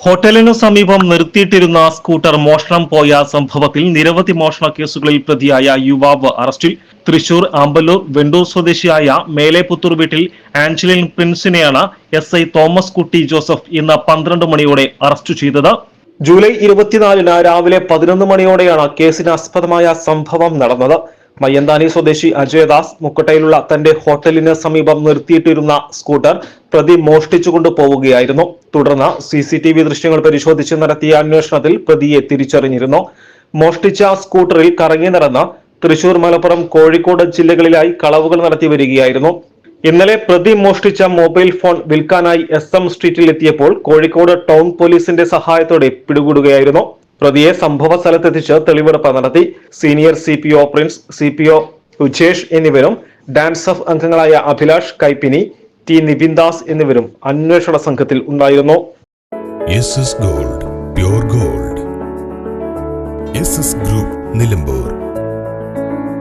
ഹോട്ടലിനു സമീപം നിർത്തിയിട്ടിരുന്ന സ്കൂട്ടർ മോഷണം പോയ സംഭവത്തിൽ നിരവധി മോഷണ കേസുകളിൽ പ്രതിയായ യുവാവ് അറസ്റ്റിൽ. തൃശൂർ ആമ്പല്ലൂർ വെണ്ടൂർ സ്വദേശിയായ മേലെപുത്തൂർ വീട്ടിൽ ആഞ്ചലിൻ പ്രിൻസിനെയാണ് SI തോമസ് കുട്ടി ജോസഫ് ഇന്ന് 12 മണിയോടെ അറസ്റ്റ് ചെയ്തത്. ജൂലൈ 24-ന് രാവിലെ 11 മണിയോടെയാണ് കേസിനാസ്പദമായ സംഭവം നടന്നത്. മയ്യന്താനി സ്വദേശി അജയദാസ് മുക്കട്ടയിലുള്ള തന്റെ ഹോട്ടലിന് സമീപം നിർത്തിയിട്ടിരുന്ന സ്കൂട്ടർ പ്രതി മോഷ്ടിച്ചുകൊണ്ട് പോവുകയായിരുന്നു. തുടർന്ന് CCTV ദൃശ്യങ്ങൾ പരിശോധിച്ച് നടത്തിയ അന്വേഷണത്തിൽ പ്രതിയെ തിരിച്ചറിഞ്ഞിരുന്നു. മോഷ്ടിച്ച സ്കൂട്ടറിൽ കറങ്ങി നടന്ന തൃശൂർ, മലപ്പുറം, കോഴിക്കോട് ജില്ലകളിലായി കളവുകൾ നടത്തി വരികയായിരുന്നു. ഇന്നലെ പ്രതി മോഷ്ടിച്ച മൊബൈൽ ഫോൺ വിൽക്കാനായി SM സ്ട്രീറ്റിൽ എത്തിയപ്പോൾ കോഴിക്കോട് ടൗൺ പോലീസിന്റെ സഹായത്തോടെ പിടികൂടുകയായിരുന്നു. പ്രതിയെ സംഭവ സ്ഥലത്തെത്തിച്ച് തെളിവെടുപ്പ് നടത്തി. Senior CPO Prince, CPO Ujesh എന്നിവരും ഡാൻസ് ഓഫ് അംഗങ്ങളായ അഭിലാഷ് കൈപ്പിനി, T നിബിൻദാസ് എന്നിവരും അന്വേഷണ സംഘത്തിൽ ഉണ്ടായിരുന്നു. SS Gold, Pure Gold. SS Group, Nilambur.